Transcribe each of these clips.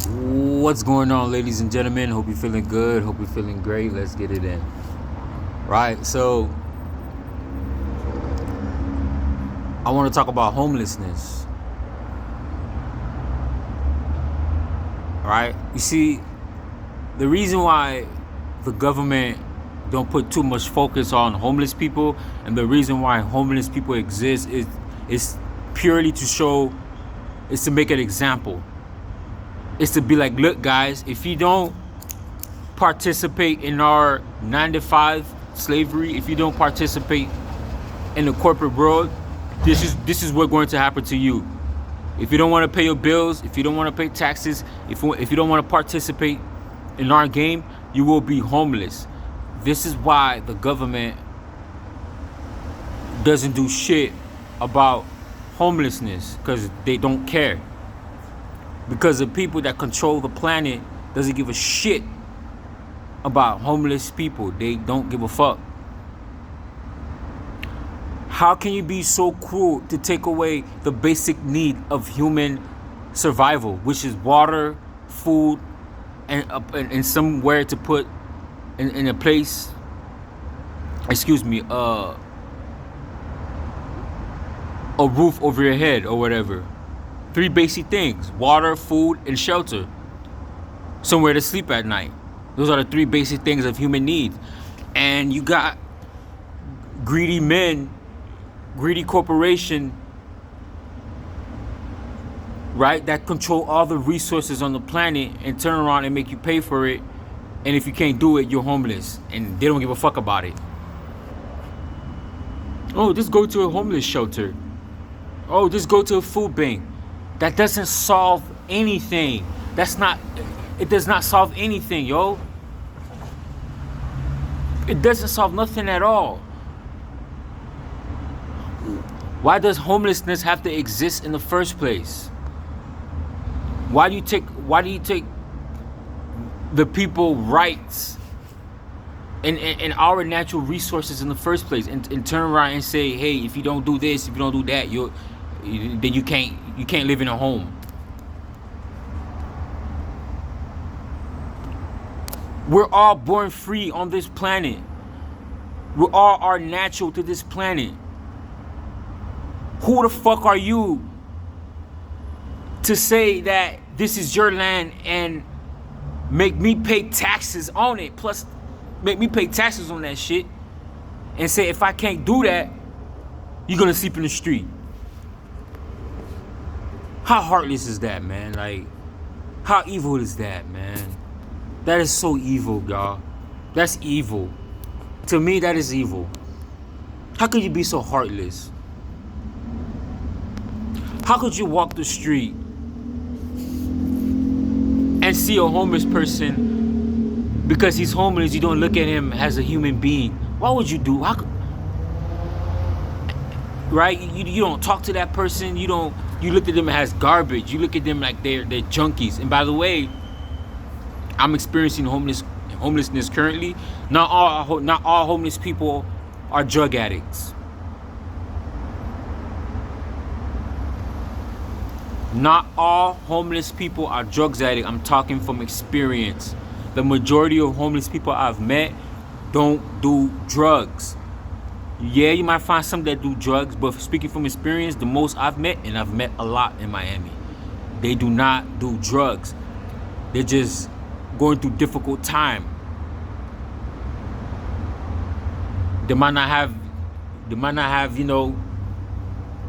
What's going on, ladies and gentlemen? Hope you're feeling good. Hope you're feeling great. Let's get it in. Right. So, I want to talk about homelessness. Right. You see, the reason why the government don't put too much focus on homeless people, and the reason why homeless people exist is purely to show, is to make an example. It's to be like, look, guys, if you don't participate in our 9 to 5 slavery, if you don't participate in the corporate world, this is what's going to happen to you. If you don't want to pay your bills, if you don't want to pay taxes, if you don't want to participate in our game, you will be homeless. This is why the government doesn't do shit about homelessness, because they don't care. Because the people that control the planet doesn't give a shit about homeless people. They don't give a fuck. How can you be so cruel to take away the basic need of human survival, which is water, food, and somewhere to put in a place, a roof over your head or whatever. 3 basic things: water, food, and shelter. Somewhere to sleep at night. Those are the 3 basic things of human needs. And you got greedy men, greedy corporation, right, that control all the resources on the planet and turn around and make you pay for it. And if you can't do it, you're homeless. And they don't give a fuck about it. Oh, just go to a homeless shelter. Oh, just go to a food bank. That doesn't solve anything. It does not solve anything, yo. It doesn't solve nothing at all. Why does homelessness have to exist in the first place? Why do you take the people rights and our natural resources in the first place and turn around and say, hey, if you don't do this, if you don't do that, then you can't live in a home. We're all born free on this planet. We all are natural to this planet. Who the fuck are you to say that this is your land and make me pay taxes on it, plus make me pay taxes on that shit, and say if I can't do that, you're gonna sleep in the street? How heartless is that, man? Like, how evil is that, man? That is so evil, y'all. That's evil. To me, that is evil. How could you be so heartless? How could you walk the street and see a homeless person, because he's homeless, you don't look at him as a human being? Why would you do? Right? You don't talk to that person. You look at them as garbage. You look at them like they're junkies. And by the way, I'm experiencing homelessness currently. Not all homeless people are drug addicts. Not all homeless people are drug addicts. I'm talking from experience. The majority of homeless people I've met don't do drugs. Yeah, you might find some that do drugs, but speaking from experience, the most I've met, and I've met a lot in Miami, they do not do drugs. They're just going through difficult time. They might not have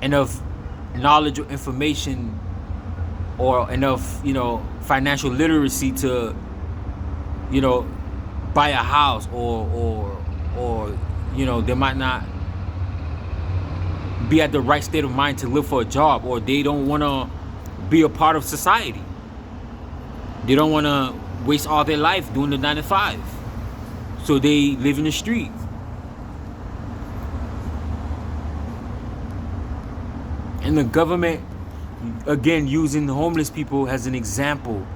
enough knowledge or information or enough financial literacy to buy a house, or they might not be at the right state of mind to look for a job, or they don't want to be a part of society. They don't want to waste all their life doing the 9 to 5, so they live in the street. And the government, again, using the homeless people as an example.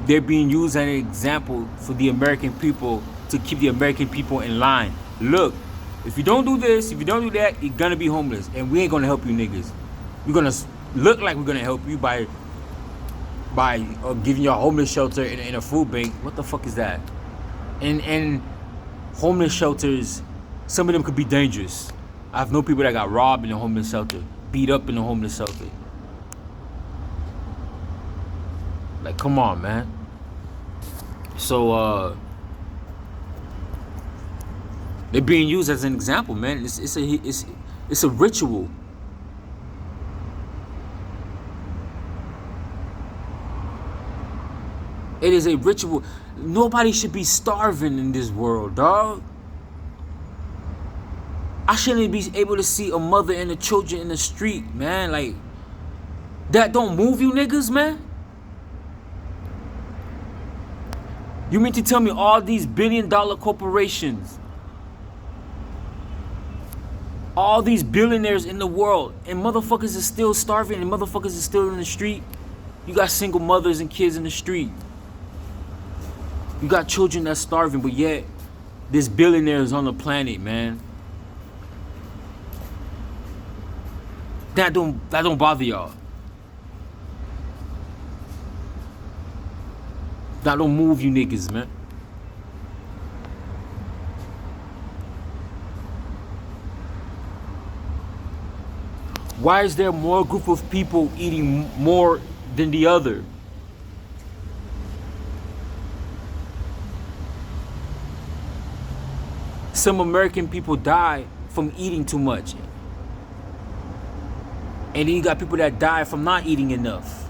They're being used as an example for the American people, to keep the American people in line. Look, if you don't do this, if you don't do that, you're gonna be homeless, and we ain't gonna help you niggas. look like we're gonna help you by giving you a homeless shelter in a food bank. What the fuck is that? And homeless shelters, some of them could be dangerous. I've known people that got robbed in a homeless shelter, beat up in a homeless shelter. Like, come on, man. So they're being used as an example, man. It's a ritual. It is a ritual. Nobody should be starving in this world, dog. I shouldn't be able to see a mother and the children in the street, man. Like, that don't move you niggas, man? You mean to tell me all these billion-dollar corporations, all these billionaires in the world, and motherfuckers is still starving and motherfuckers is still in the street? You got single mothers and kids in the street. You got children that's starving, but yet there's billionaires on the planet, man. That don't bother y'all. That don't move you niggas, man. Why is there more group of people eating more than the other? Some American people die from eating too much. And then you got people that die from not eating enough.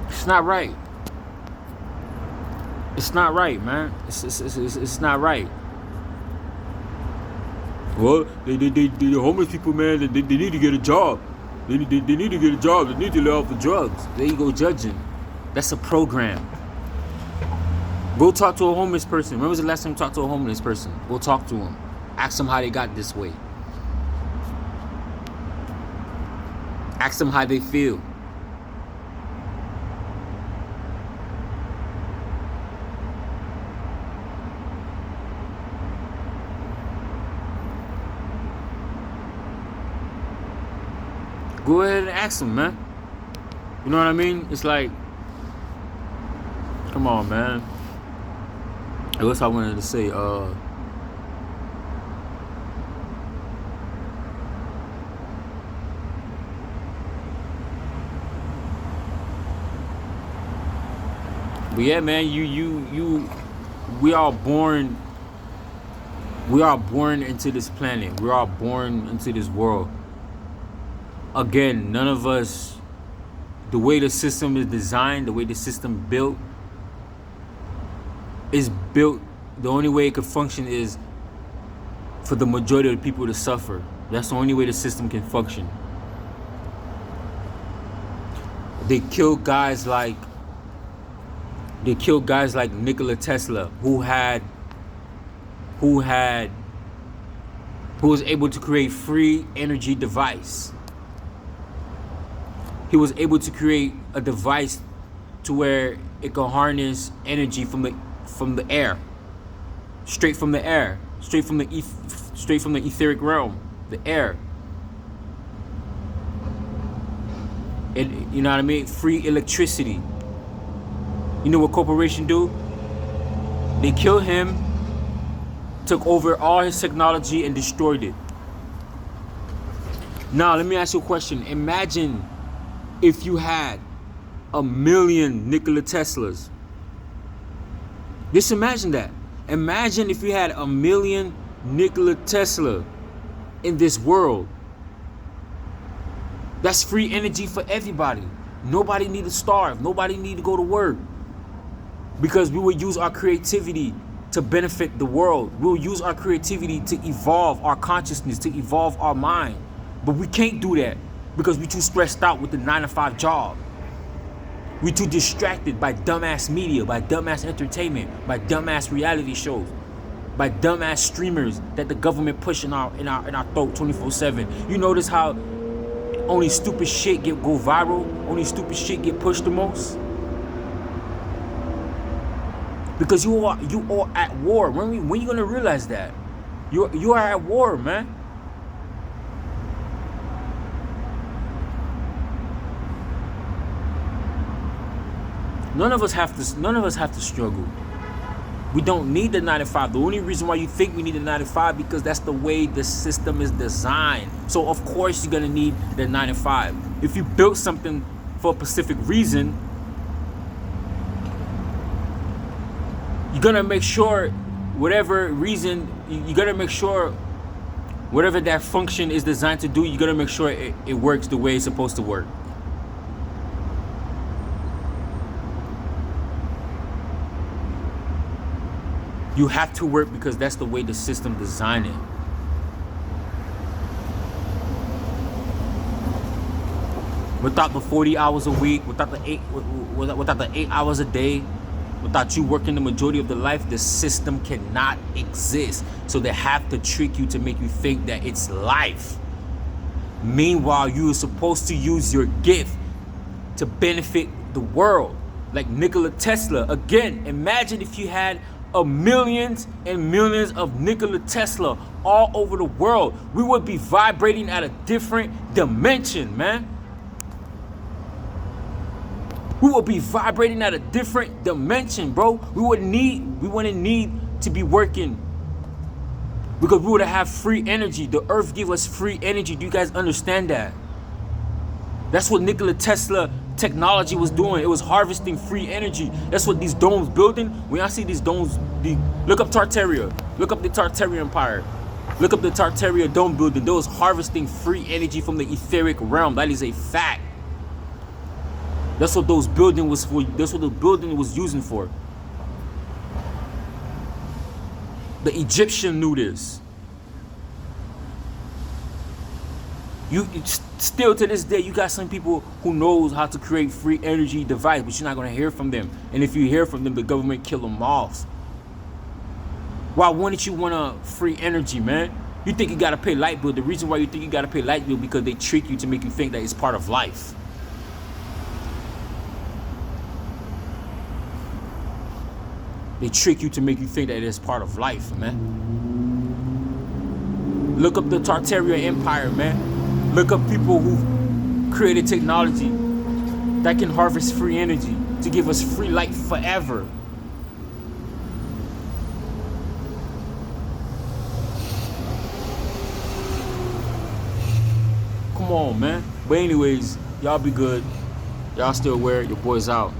It's not right. It's not right, man. It's not right. Well, the homeless people, man, they need to get a job. They need to get a job. They need to lay off the drugs. There you go, judging. That's a program. Go talk to a homeless person. When was the last time you talked to a homeless person? Go talk to them. Ask them how they got this way. Ask them how they feel. Go ahead and ask them, man. You know what I mean? It's like, come on, man. What's I wanted to say? But yeah, man, we are born into this planet. We are born into this world. Again, none of us, the way the system is designed, the way the system is built, the only way it could function is for the majority of the people to suffer. That's the only way the system can function. They kill guys like Nikola Tesla, who was able to create free energy device. He was able to create a device to where it could harness energy from the air, straight from the air, straight from the etheric realm, the air. And you know what I mean? Free electricity. You know what corporation do? They kill him, took over all his technology and destroyed it. Now let me ask you a question. Imagine if you had 1 million Nikola Teslas. Just imagine that. Imagine if you had 1 million Nikola Tesla in this world. That's free energy for everybody. Nobody need to starve. Nobody need to go to work. Because we will use our creativity to benefit the world. We will use our creativity to evolve our consciousness, to evolve our mind. But we can't do that because we're too stressed out with the 9-to-5 job. We're too distracted by dumbass media, by dumbass entertainment, by dumbass reality shows, by dumbass streamers that the government push in our throat 24/7. You notice how only stupid shit go viral? Only stupid shit get pushed the most? Because you are at war. When you gonna realize that? You are at war, man. None of us have to struggle. We don't need the 9 to 5. The only reason why you think we need the 9 to 5 because that's the way the system is designed. So of course you're gonna need the 9 to 5. If you built something for a specific reason, you're gonna make sure whatever reason, you gotta make sure whatever that function is designed to do, you gotta make sure it works the way it's supposed to work. You have to work because that's the way the system designed it. Without the 40 hours a week, without the 8 hours a day, without you working the majority of the life, the system cannot exist. So they have to trick you to make you think that it's life. Meanwhile, you are supposed to use your gift to benefit the world. Like Nikola Tesla. Again, imagine if you had millions and millions of Nikola Tesla all over the world. We would be vibrating at a different dimension, man. We would be vibrating at a different dimension, bro. We wouldn't need to be working because we would have free energy. The earth gave us free energy. Do you guys understand that? That's what Nikola Tesla technology was doing. It was harvesting free energy. That's what these domes building. When y'all see these domes, look up Tartaria. Look up the Tartaria Empire. Look up the Tartaria dome building. They was harvesting free energy from the etheric realm. That is a fact. That's what those building was for. That's what the building was using for. The Egyptian knew this. You still to this day, you got some people who knows how to create free energy device, but you're not gonna hear from them. And if you hear from them, the government kill them off. Why wouldn't you want a free energy, man? You think you gotta pay light bill. The reason why you think you gotta pay light bill because they trick you to make you think that it's part of life. They trick you to make you think that it is part of life, man. Look up the Tartaria Empire, man. Look up people who created technology that can harvest free energy to give us free light forever. Come on, man. But anyways, y'all be good. Y'all still wear it. Your boy's out.